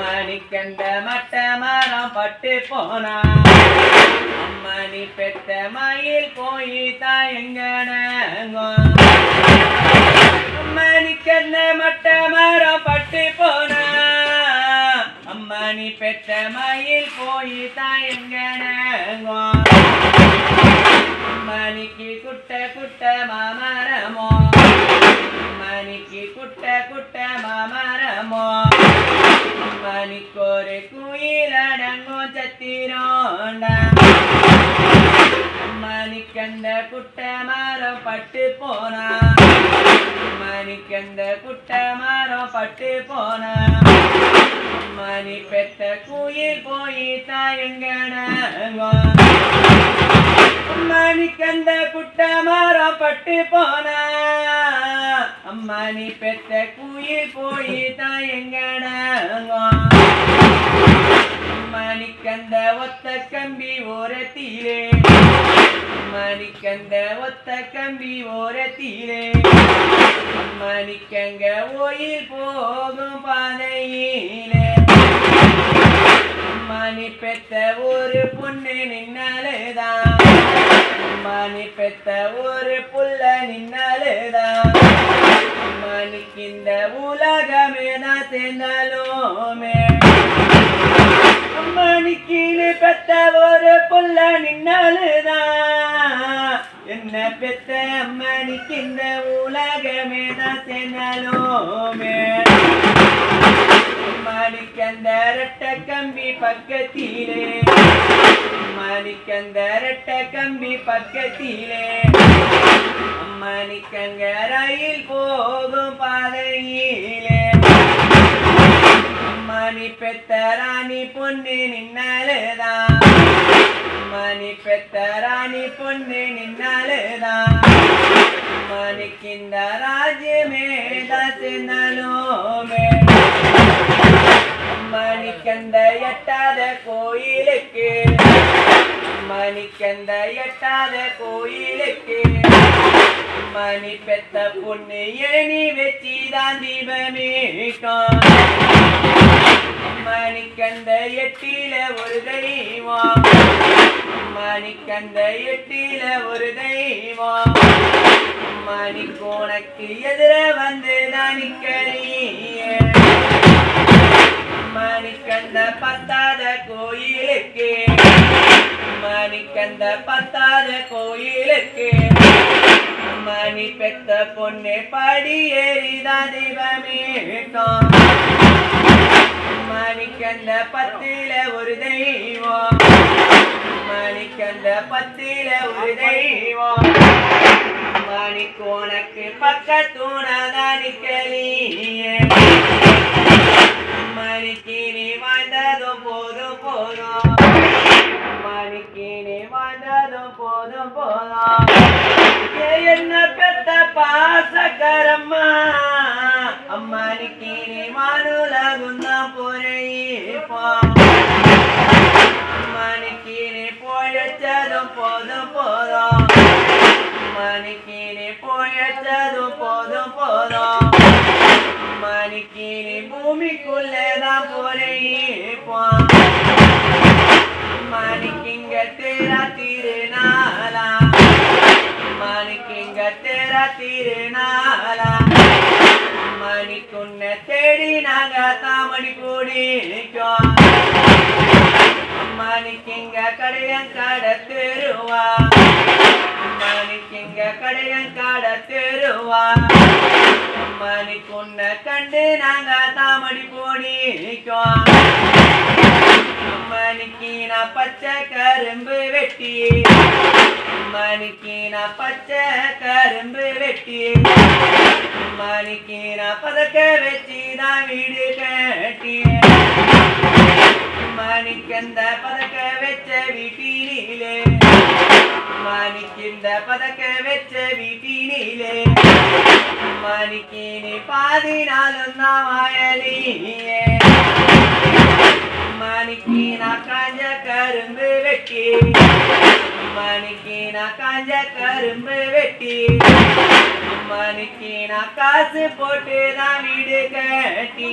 மணிக்கண்ட மட்ட மரம் பட்டு போனா அம்மணி பெத்த மயில் போய் தாயங்கனங்கோ அம்மணிக்கண்ட மட்ட மரம் பட்டு போனா அம்மணி பெத்த மயில் போய் தாயங்கனங்கோ அம்மணிக்கு குட்ட குட்ட மாமரமோ அம்மணிக்கு குட்ட குட்ட மாமரமோ அம்மணிக்கொரு குயிலடங்கோ சத்திரோண்டா அம்மணிக்கண்ட குட்ட மரம் பட்டு போனா அம்மணிக்கண்ட குட்ட மரம் பட்டு போனா அம்மணி பெத்த குயில் போய் தாயங்கனங்கோ அம்மணிக்கண்ட குட்ட மரம் பட்டு போனா அம்மணி பெத்த குயில் போய் தாயங்கனங்கோ அம்மணிக்கண்ட ஒத்த கம்பி ஓரத்திலே அம்மணிக்கண்ட ஒத்த கம்பி ஓரத்திலே அம்மணிக்கங்க ஓயில் போகும் பாதையிலே அம்மணி பெத்த ஒரு பொண்ணு நின்னாலுதான் அம்மணி பெத்த ஒரு புள்ள நின்னாலுதான் அம்மணிக்கு இந்த உலகமே தான் சேர்ந்தாலுமே அம்மணிக்கு பெத்த ஒரு புள்ள நின்னாலுதான் என்ன பெத்த அம்மணிக்கு இந்த உலகமே தான் சேர்ந்தாலுமே அம்மணிக்கந்த ரெட்ட கம்பி பக்கத்திலே அம்மணிக்கந்த ரெட்ட கம்பி பக்கத்திலே அம்மணிக்கங்க ரயில் போகும் பாதையிலே அம்மணி பெத்த ராணி பொண்ணு நின்னாலுதான் அம்மணி பெத்த ராணி பொண்ணு நின்னாலுதான் அம்மணிக்கு இந்த ராஜ்யமே தான் சேர்ந்தாலுமே அம்மணிக்கந்த எட்டாத கோயிலுக்கு அம்மணிக்கந்த எட்டாத கோயிலுக்கு அம்மணி பெத்த பொண்ணு ஏணி வச்சிதான் தீபமேக்கும் அம்மணிக்கந்த எட்டில ஒரு தெய்வம் அம்மணிக்கந்த எட்டில ஒரு தெய்வம் அம்மணிக்கு உனக்கு எதிர வந்து தானிக்கலியே அம்மணிக்கந்த பத்தாத கோயிலுக்கு அம்மணிக்கந்த பத்தாத கோயிலுக்கு அம்மணி பெத்த பொண்ணு படி ஏறிதான் தெய்வமேக்கும் அம்மணிக்கந்த பத்தில ஒரு தெய்வம் அம்மணிக்கந்த பத்தில ஒரு தெய்வம் அம்மணிக்கு உனக்கு பக்கத்தூணாதான் நிக்கலியே அம்மணிக்கு நீ வாழ்ந்ததும் போதும் போதும் அம்மணிக்கு நீ வாழ்ந்ததும் போதும் போதும் என்ன பெத்த பாசக்கரம்மா அம்மணிக்கு நீ வானுலகுந்தான் போறீப்போம் அம்மணிக்கு நீ போயச்சதும் போதும் போதும் அம்மணிக்கு நீ போயச்சதும் போதும் போதும் அம்மணிக்கு நீ பூமிக்குள்ளதான் போறீப்போம் அம்மணிக்கு இங்க தேரா திருநாளா அம்மணிக்கு இங்க தேரா திருநாளா அம்மணிக்கு உன்னை தேடி நாங்க தாமடி கூடிக்கும் அம்மணிக்கு இங்க கடையங்காட தெருவா அம்மணிக்கு இங்க கடையங்காட தெருவா அம்மணிக்கு உன்னை கண்டு நாங்க தாமடி கூடிக்கும் அம்மணிக்கு நான் பச்சை கரும்பு வெட்டி அம்மணிக்கு நான் பச்சை கரும்பு வெட்டி அம்மணிக்கு நான் பதக்க வச்சு தான் வீடு கட்டி அம்மணிக்கு அந்த பதக்க வச்ச வீட்டினிலே அம்மணிக்கு இந்த பதக்க வச்ச வீட்டினிலே அம்மணிக்கு நீ பாதி நாளும் தான் வாயலியே அம்மணிக்கு நான் காஞ்ச கரும்பு வெட்டி அம்மணிக்கு நான் காஞ்ச கரும்பு வெட்டி அம்மணிக்கு நான் காசு போட்டு தான் வீடு கட்டி